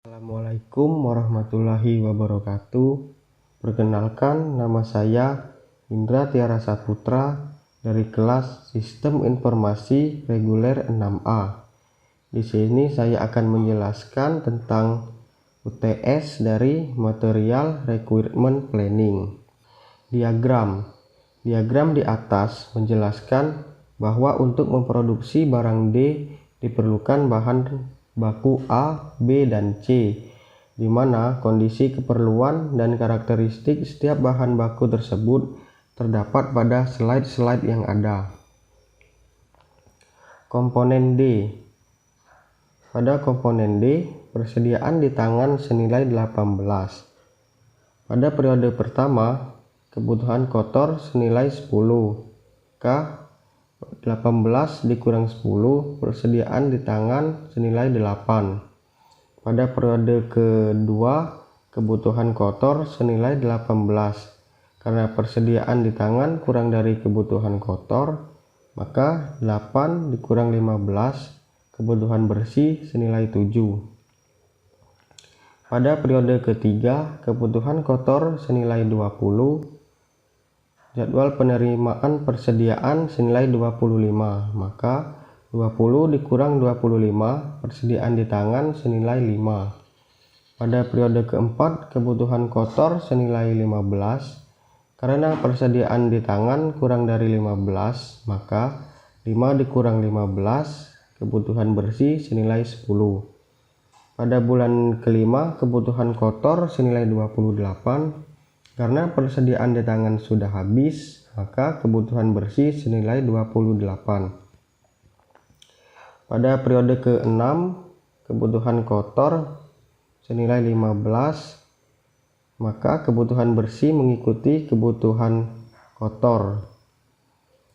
Assalamualaikum warahmatullahi wabarakatuh. Perkenalkan, nama saya Indra Tiara Saputra dari kelas Sistem Informasi Reguler 6A. Di sini saya akan menjelaskan tentang UTS dari Material Requirement Planning. Diagram di atas menjelaskan bahwa untuk memproduksi barang D diperlukan bahan baku A, B, dan C, di mana kondisi keperluan dan karakteristik setiap bahan baku tersebut terdapat pada slide-slide yang ada. Komponen D. Pada komponen D, persediaan di tangan senilai 18. Pada periode pertama, kebutuhan kotor senilai 10. K 18 dikurang 10, persediaan di tangan senilai 8. Pada periode kedua, kebutuhan kotor senilai 18. Karena persediaan di tangan kurang dari kebutuhan kotor, maka 8 dikurang 15, kebutuhan bersih senilai 7. Pada periode ketiga, kebutuhan kotor senilai 20. Jadwal penerimaan persediaan senilai 25, maka 20 dikurang 25, persediaan di tangan senilai 5. Pada periode keempat, kebutuhan kotor senilai 15. Karena persediaan di tangan kurang dari 15, maka 5 dikurang 15, kebutuhan bersih senilai 10. Pada bulan kelima, kebutuhan kotor senilai 28. Karena persediaan di tangan sudah habis, maka kebutuhan bersih senilai 28. Pada periode ke-6, kebutuhan kotor senilai 15, maka kebutuhan bersih mengikuti kebutuhan kotor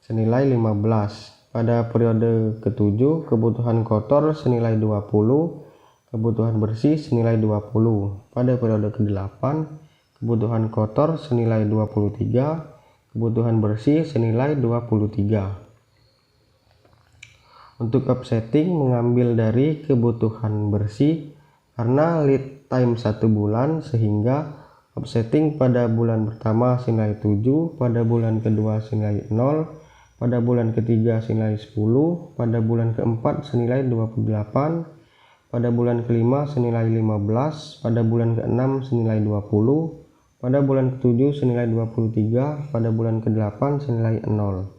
senilai 15. Pada periode ke-7, kebutuhan kotor senilai 20, kebutuhan bersih senilai 20. Pada periode ke-8, kebutuhan kotor senilai 23, kebutuhan bersih senilai 23. Untuk offsetting mengambil dari kebutuhan bersih karena lead time 1 bulan, sehingga offsetting pada bulan pertama senilai 7, pada bulan kedua senilai 0, pada bulan ketiga senilai 10, pada bulan keempat senilai 28, pada bulan kelima senilai 15, pada bulan ke-6 senilai 20, pada bulan ke-7 senilai 23, pada bulan ke-8 senilai 0.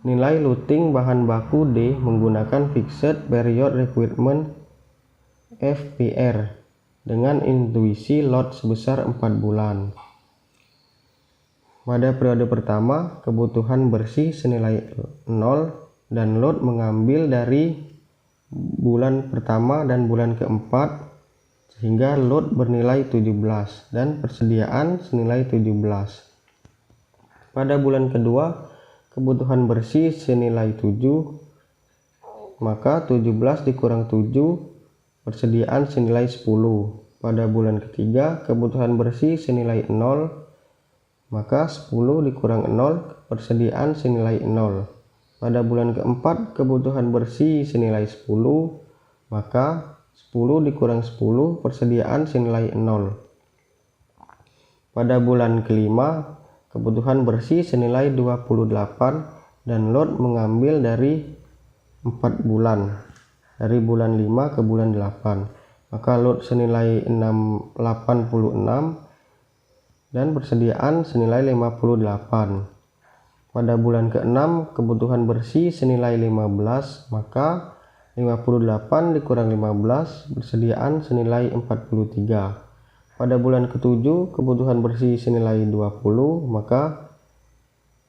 Nilai loading bahan baku D menggunakan Fixed Period Requirement FPR dengan intuisi load sebesar 4 bulan. Pada periode pertama, kebutuhan bersih senilai 0 dan load mengambil dari bulan pertama dan bulan keempat, sehingga load bernilai 17 dan persediaan senilai 17. Pada bulan kedua, kebutuhan bersih senilai 7, maka 17 dikurang 7, persediaan senilai 10. Pada bulan ketiga, kebutuhan bersih senilai 0, maka 10 dikurang 0, persediaan senilai 0. Pada bulan keempat, kebutuhan bersih senilai 10, maka 10 dikurang 10, persediaan senilai 0. Pada bulan kelima, kebutuhan bersih senilai 28 dan load mengambil dari 4 bulan, dari bulan 5 ke bulan 8. Maka load senilai 86 dan persediaan senilai 58. Pada bulan ke-6, kebutuhan bersih senilai 15, maka 58 dikurang 15, persediaan senilai 43. Pada bulan ke-7, kebutuhan bersih senilai 20, maka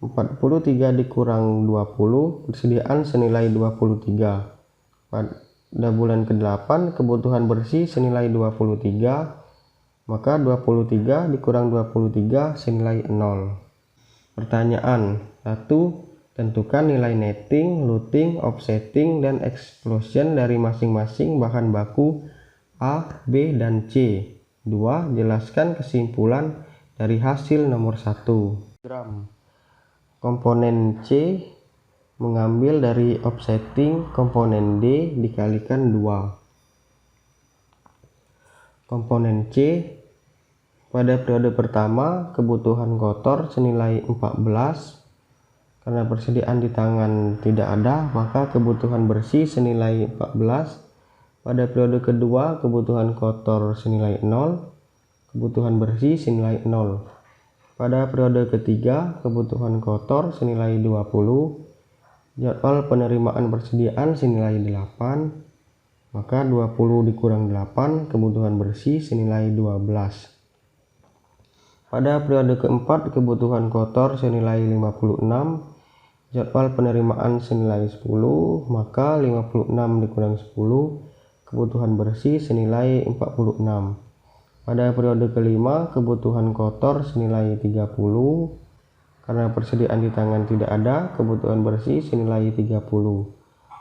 43 dikurang 20, persediaan senilai 23. Pada bulan ke-8, kebutuhan bersih senilai 23, maka 23 dikurang 23 senilai 0. Pertanyaan 1. Tentukan nilai netting, looting, offsetting, dan explosion dari masing-masing bahan baku A, B, dan C. 2. Jelaskan kesimpulan dari hasil nomor 1. Komponen C mengambil dari offsetting komponen D dikalikan 2. Komponen C, pada periode pertama kebutuhan kotor senilai 14. Karena persediaan di tangan tidak ada, maka kebutuhan bersih senilai 14. Pada periode kedua kebutuhan kotor senilai 0, kebutuhan bersih senilai 0. Pada periode ketiga kebutuhan kotor senilai 20, jadwal penerimaan persediaan senilai 8, maka 20 dikurang 8, kebutuhan bersih senilai 12. Pada periode keempat kebutuhan kotor senilai 56, jadwal penerimaan senilai 10, maka 56 dikurang 10, kebutuhan bersih senilai 46. Pada periode kelima kebutuhan kotor senilai 30, karena persediaan di tangan tidak ada, kebutuhan bersih senilai 30.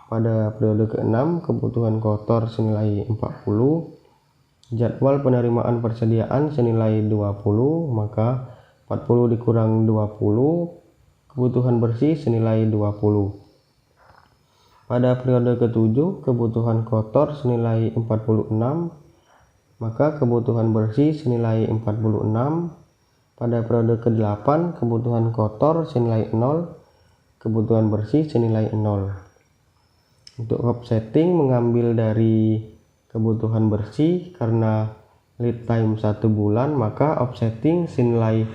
Pada periode keenam kebutuhan kotor senilai 40, jadwal penerimaan persediaan senilai 20, maka 40 dikurang 20, kebutuhan bersih senilai 20. Pada periode ketujuh kebutuhan kotor senilai 46, maka kebutuhan bersih senilai 46. Pada periode ke-8 kebutuhan kotor senilai 0, kebutuhan bersih senilai 0. Untuk offsetting mengambil dari kebutuhan bersih, karena lead time 1 bulan, maka offsetting senilai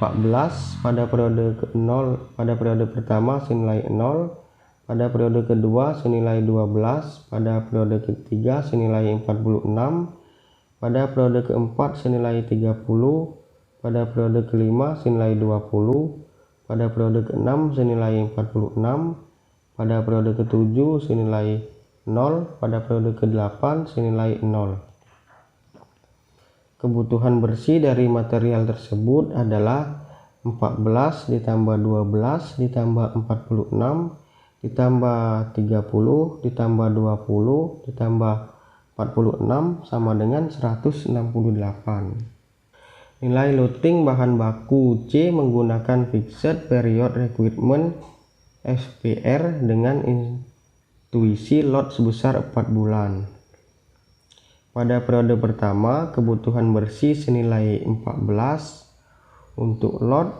14. Pada periode ke-0, pada periode pertama senilai 0, pada periode kedua senilai 12, pada periode ketiga senilai 46, pada periode keempat senilai 30, pada periode kelima senilai 20, pada periode keenam senilai 46, pada periode ketujuh senilai 0, pada periode ke-8 senilai 0. Kebutuhan bersih dari material tersebut adalah 14 ditambah 12 ditambah 46 ditambah 30 ditambah 20 ditambah 46 sama dengan 168. Nilai loading bahan baku C menggunakan Fixed Period Requirement FPR dengan intuisi load sebesar 4 bulan. Pada periode pertama kebutuhan bersih senilai 14. Untuk load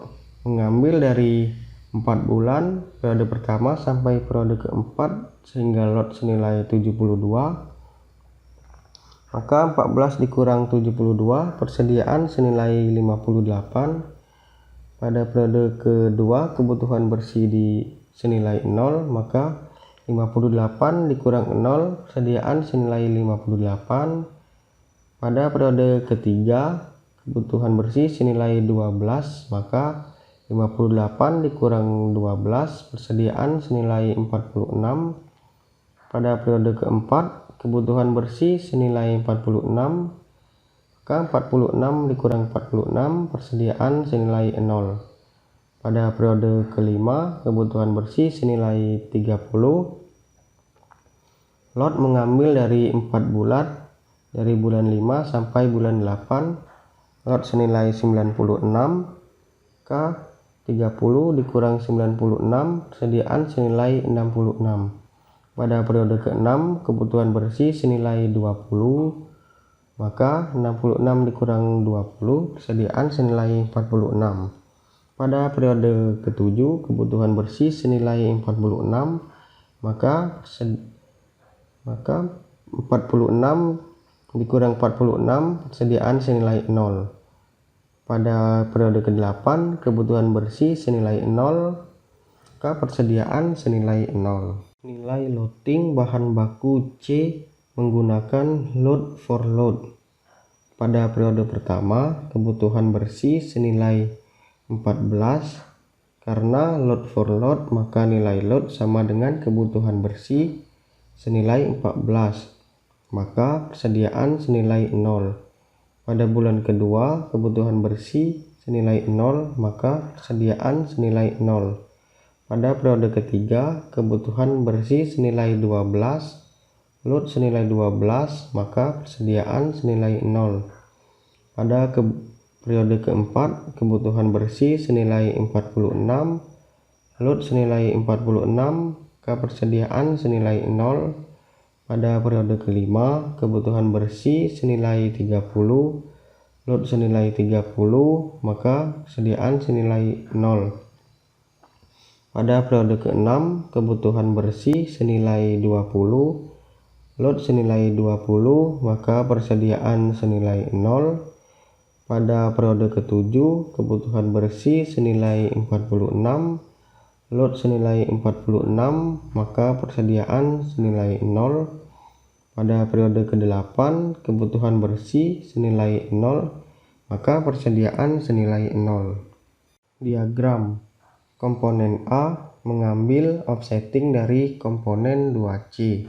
mengambil dari 4 bulan periode pertama sampai periode keempat, sehingga lot senilai 72, maka 14 dikurang 72, persediaan senilai 58. Pada periode kedua kebutuhan bersih senilai 0, maka 58 dikurang 0, persediaan senilai 58. Pada periode ketiga kebutuhan bersih senilai 12, maka 58 dikurang 12, persediaan senilai 46. Pada periode keempat kebutuhan bersih senilai 46, maka 46 dikurang 46, persediaan senilai 0. Pada periode kelima kebutuhan bersih senilai 30. Lot mengambil dari 4 bulan, dari bulan 5 sampai bulan 8, lot senilai 96, maka 30 dikurang 96, persediaan senilai 66. Pada periode ke-6 kebutuhan bersih senilai 20, maka 66 dikurang 20, persediaan senilai 46. Pada periode ke-7 kebutuhan bersih senilai 46, maka 46 dikurang 46, persediaan senilai 0. Pada periode ke-8 kebutuhan bersih senilai 0, maka persediaan senilai 0. Nilai loading bahan baku C menggunakan load for load. Pada periode pertama kebutuhan bersih senilai 14. Karena load for load, maka nilai load sama dengan kebutuhan bersih senilai 14, maka persediaan senilai 0. Pada bulan kedua kebutuhan bersih senilai 0, maka persediaan senilai 0. Pada periode ketiga kebutuhan bersih senilai 12, load senilai 12, maka persediaan senilai 0. Pada periode keempat kebutuhan bersih senilai 46, load senilai 46, maka persediaan senilai 0. Pada periode kelima, kebutuhan bersih senilai 30, load senilai 30, maka persediaan senilai 0. Pada periode ke-6, kebutuhan bersih senilai 20, load senilai 20, maka persediaan senilai 0. Pada periode ke-7, kebutuhan bersih senilai 46, load senilai 46, maka persediaan senilai 0. Pada periode ke-8, kebutuhan bersih senilai 0, maka persediaan senilai 0. Diagram komponen A mengambil offsetting dari komponen 2C.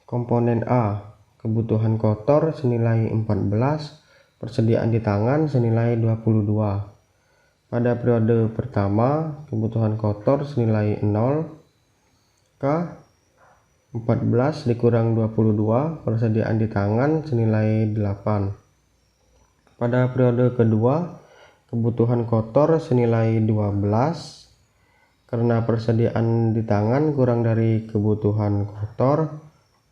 Komponen A, kebutuhan kotor senilai 14, persediaan di tangan senilai 22. Pada periode pertama, kebutuhan kotor senilai 0, K 14 dikurang 22, persediaan di tangan senilai 8. Pada periode kedua, kebutuhan kotor senilai 12, karena persediaan di tangan kurang dari kebutuhan kotor,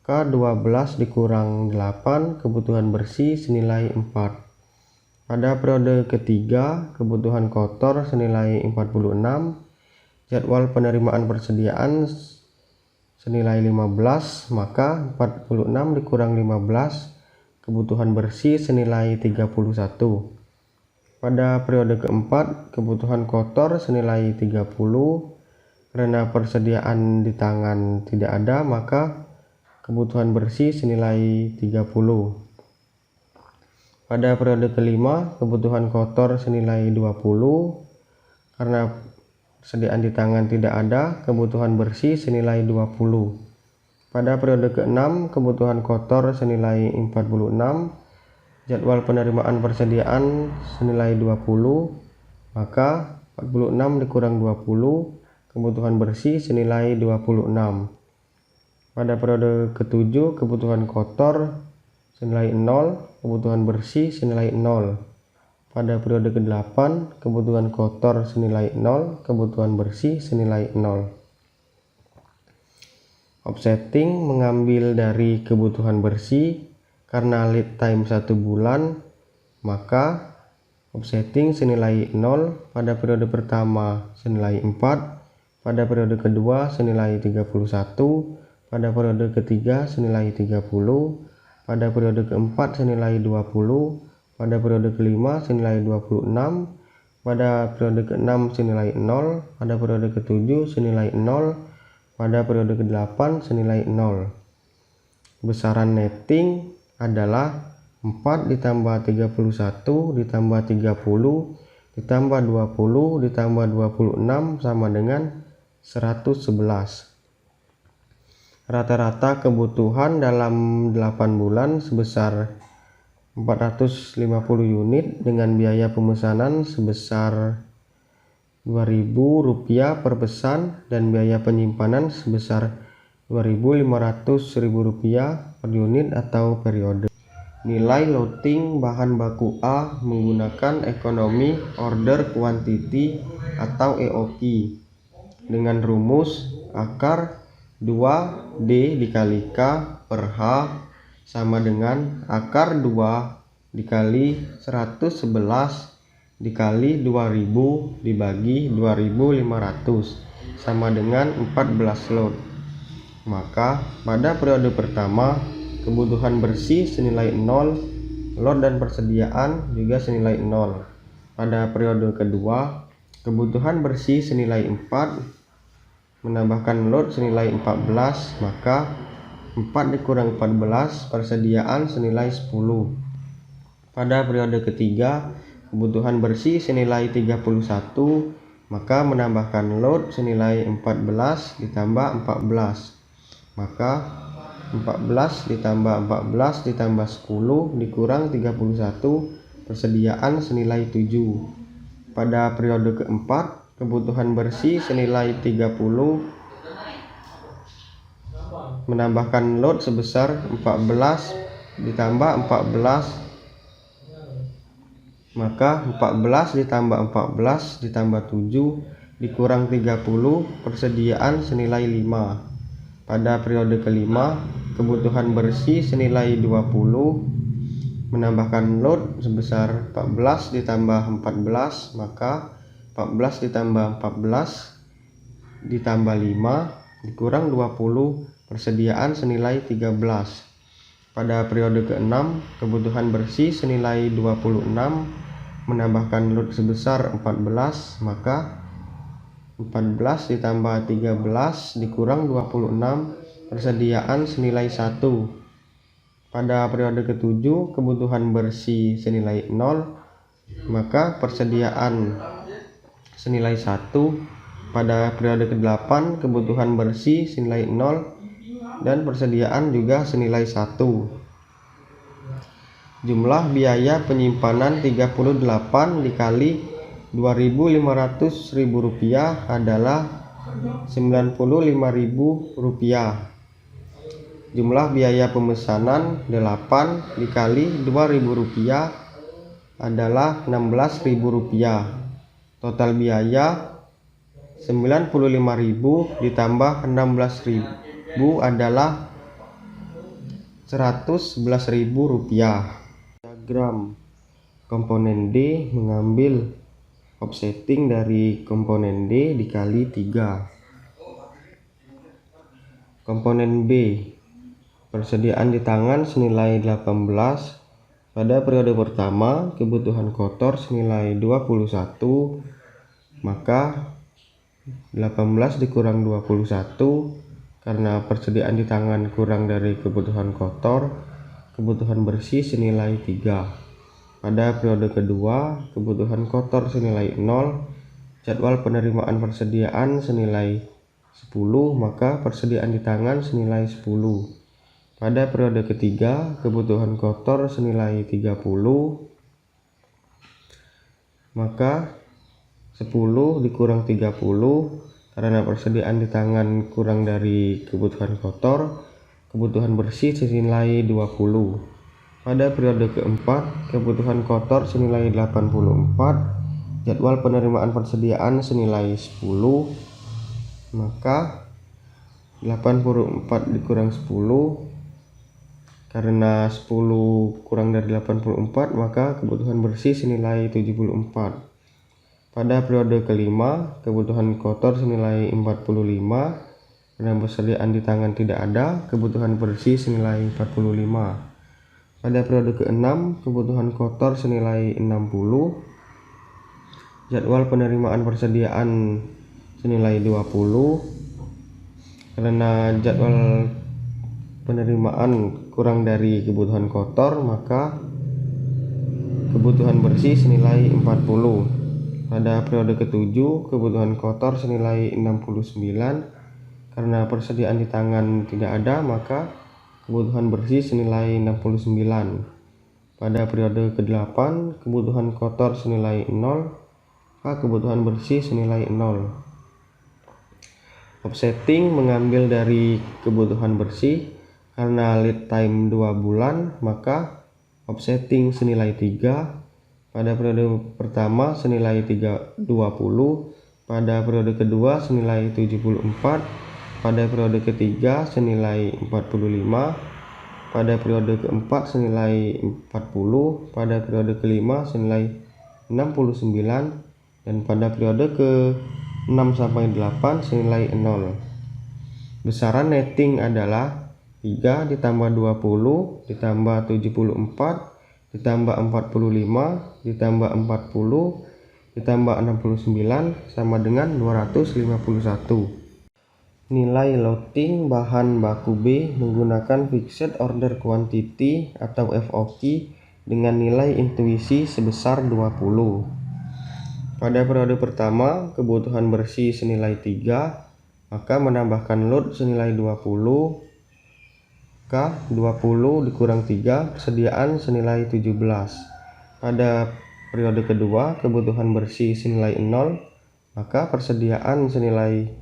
K12 dikurang 8, kebutuhan bersih senilai 4. Pada periode ketiga, kebutuhan kotor senilai 46, jadwal penerimaan persediaan senilai 15, maka 46 dikurang 15, kebutuhan bersih senilai 31. Pada periode keempat, kebutuhan kotor senilai 30, karena persediaan di tangan tidak ada, maka kebutuhan bersih senilai 30. Pada periode kelima, kebutuhan kotor senilai 20, karena persediaan di tangan tidak ada, kebutuhan bersih senilai 20. Pada periode ke-6, kebutuhan kotor senilai 46, jadwal penerimaan persediaan senilai 20, maka 46 dikurang 20, kebutuhan bersih senilai 26. Pada periode ke-7, kebutuhan kotor senilai 0, kebutuhan bersih senilai 0. Pada periode ke-8, kebutuhan kotor senilai 0, kebutuhan bersih senilai 0. Offsetting mengambil dari kebutuhan bersih, karena lead time 1 bulan, maka offsetting senilai 0. Pada periode pertama senilai 4, pada periode kedua senilai 31, pada periode ketiga senilai 30, pada periode keempat senilai 20, pada periode kelima senilai 26, pada periode ke-6 senilai 0, pada periode ke-7 senilai 0, pada periode ke-8 senilai 0. Besaran netting adalah 4 ditambah 31 ditambah 30 ditambah 20 ditambah 26 sama dengan 111. Rata-rata kebutuhan dalam 8 bulan sebesar 450 unit dengan biaya pemesanan sebesar Rp2.000 per pesan dan biaya penyimpanan sebesar Rp2.500 per unit atau periode. Nilai loading bahan baku A menggunakan ekonomi order quantity atau EOQ dengan rumus akar 2D dikali K per H sama dengan akar 2 dikali 111 dikali 2000 dibagi 2500 sama dengan 14 load. Maka pada periode pertama, kebutuhan bersih senilai 0, load dan persediaan juga senilai 0. Pada periode kedua, kebutuhan bersih senilai 4, menambahkan load senilai 14, maka 4 dikurang 14, persediaan senilai 10. Pada periode ketiga, kebutuhan bersih senilai 31, maka menambahkan load senilai 14 ditambah 14. Maka 14 ditambah 14 ditambah 10 dikurang 31, persediaan senilai 7. Pada periode keempat, kebutuhan bersih senilai 30, menambahkan load sebesar 14 ditambah 14, maka 14 ditambah 14 ditambah 7 dikurang 30, persediaan senilai 5. Pada periode kelima, kebutuhan bersih senilai 20 menambahkan load sebesar 14 ditambah 14, maka 14 ditambah 14 ditambah 5 dikurang 20, persediaan senilai 13. Pada periode ke-6, kebutuhan bersih senilai 26 menambahkan load sebesar 14, maka 14 ditambah 13 dikurang 26, persediaan senilai 1. Pada periode ke-7, kebutuhan bersih senilai 0, maka persediaan senilai 1. Pada periode ke-8, kebutuhan bersih senilai 0 dan persediaan juga senilai 1. Jumlah biaya penyimpanan 38 dikali Rp2.500.000 adalah Rp95.000. Jumlah biaya pemesanan 8 dikali Rp2.000 adalah Rp16.000. Total biaya 95.000 ditambah 16.000 adalah Rp111.000. Diagram komponen D mengambil offsetting dari komponen D dikali 3. Komponen B, persediaan di tangan senilai 18. Pada periode pertama, kebutuhan kotor senilai 21, maka 18 dikurang 21 karena persediaan di tangan kurang dari kebutuhan kotor, kebutuhan bersih senilai 3. Pada periode kedua, kebutuhan kotor senilai 0, jadwal penerimaan persediaan senilai 10, maka persediaan di tangan senilai 10. Pada periode ketiga, kebutuhan kotor senilai 30, maka 10 dikurang 30 karena persediaan di tangan kurang dari kebutuhan kotor, kebutuhan bersih senilai 20. Pada periode keempat, kebutuhan kotor senilai 84, jadwal penerimaan persediaan senilai 10, maka 84 dikurang 10 karena 10 kurang dari 84, maka kebutuhan bersih senilai 74. Pada periode kelima, kebutuhan kotor senilai 45, karena persediaan di tangan tidak ada, kebutuhan bersih senilai 45. Pada periode ke-6, kebutuhan kotor senilai 60, jadwal penerimaan persediaan senilai 20, karena jadwal penerimaan kurang dari kebutuhan kotor, maka kebutuhan bersih senilai 40. Pada periode ke-7, kebutuhan kotor senilai 69, karena persediaan di tangan tidak ada, maka kebutuhan bersih senilai 69. Pada periode ke-8, kebutuhan kotor senilai 0, maka kebutuhan bersih senilai 0. Offsetting mengambil dari kebutuhan bersih. Karena lead time 2 bulan, maka offsetting senilai 3. Pada periode pertama senilai 20, pada periode kedua senilai 74, pada periode ketiga senilai 45, pada periode keempat senilai 40, pada periode kelima senilai 69, dan pada periode ke-6 sampai 8 senilai 0. Besaran netting adalah 3 ditambah 20 ditambah 74 ditambah 45 ditambah 40 ditambah 69 sama dengan 251. Nilai loading bahan baku B menggunakan Fixed Order Quantity atau FOQ dengan nilai intuisi sebesar 20. Pada periode pertama, kebutuhan bersih senilai 3, maka menambahkan load senilai 20, 20 dikurang 3, persediaan senilai 17. Pada periode kedua, kebutuhan bersih senilai 0, maka persediaan senilai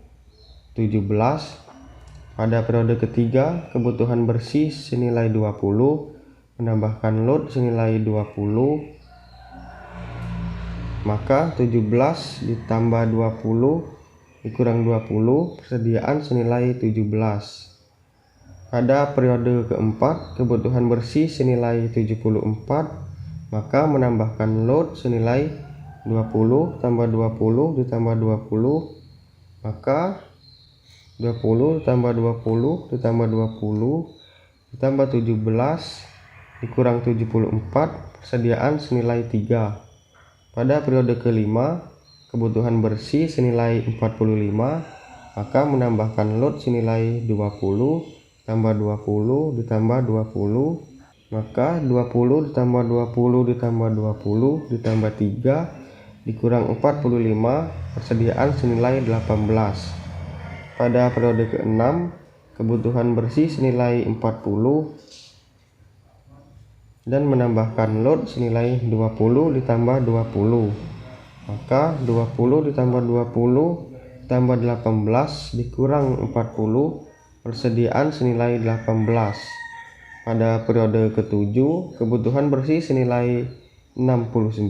17. Pada periode ketiga, kebutuhan bersih senilai 20, menambahkan load senilai 20, maka 17 ditambah 20 dikurang 20, persediaan senilai 17. Pada periode keempat, kebutuhan bersih senilai 74, maka menambahkan load senilai 20 tambah 20 ditambah 20, maka 20 tambah 20 ditambah 20 ditambah 17 dikurang 74, persediaan senilai 3. Pada periode kelima, kebutuhan bersih senilai 45, maka menambahkan load senilai 20 tambah 20 ditambah 20, maka 20 ditambah 20 ditambah 20 ditambah 3 dikurang 45, persediaan senilai 18. Pada periode ke-6, kebutuhan bersih senilai 40 dan menambahkan load senilai 20 ditambah 20, maka 20 ditambah 20 ditambah 18 dikurang 40, persediaan senilai 18. Pada periode ke-7, kebutuhan bersih senilai 69,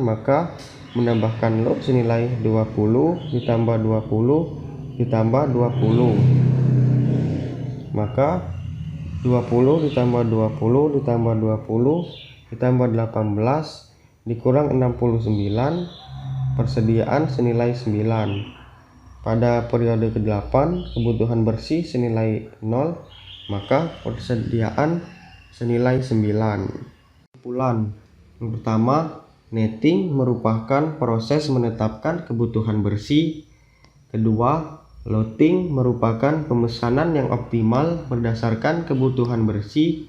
maka menambahkan load senilai 20 ditambah 20 ditambah 20, maka 20 ditambah 20 ditambah 20 ditambah 18 dikurang 69, persediaan senilai 9. Pada periode ke-8, kebutuhan bersih senilai 0, maka persediaan senilai 9. Kesimpulan. Yang pertama, netting merupakan proses menetapkan kebutuhan bersih. Kedua, loading merupakan pemesanan yang optimal berdasarkan kebutuhan bersih.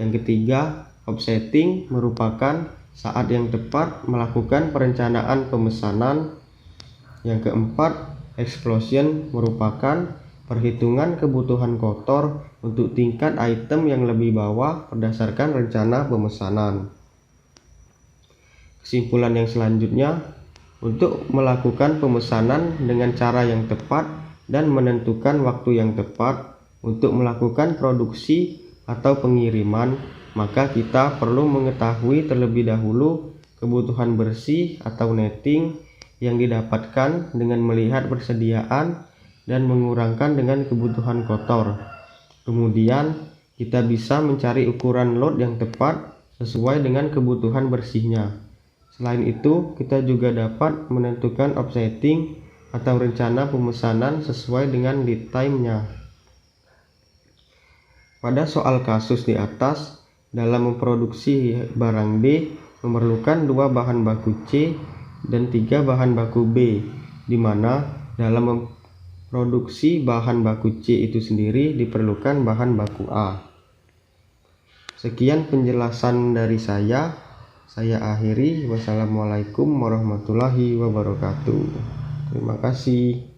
Yang ketiga, offsetting merupakan saat yang tepat melakukan perencanaan pemesanan. Yang keempat, explosion merupakan perhitungan kebutuhan kotor untuk tingkat item yang lebih bawah berdasarkan rencana pemesanan. Kesimpulan yang selanjutnya, untuk melakukan pemesanan dengan cara yang tepat dan menentukan waktu yang tepat untuk melakukan produksi atau pengiriman, maka kita perlu mengetahui terlebih dahulu kebutuhan bersih atau netting yang didapatkan dengan melihat persediaan dan mengurangkan dengan kebutuhan kotor. Kemudian kita bisa mencari ukuran load yang tepat sesuai dengan kebutuhan bersihnya. Selain itu, kita juga dapat menentukan offsetting atau rencana pemesanan sesuai dengan lead time-nya. Pada soal kasus di atas, dalam memproduksi barang D memerlukan 2 bahan baku C dan 3 bahan baku B, di mana dalam memproduksi bahan baku C itu sendiri diperlukan bahan baku A. Sekian penjelasan dari saya akhiri. Wassalamualaikum warahmatullahi wabarakatuh. Terima kasih.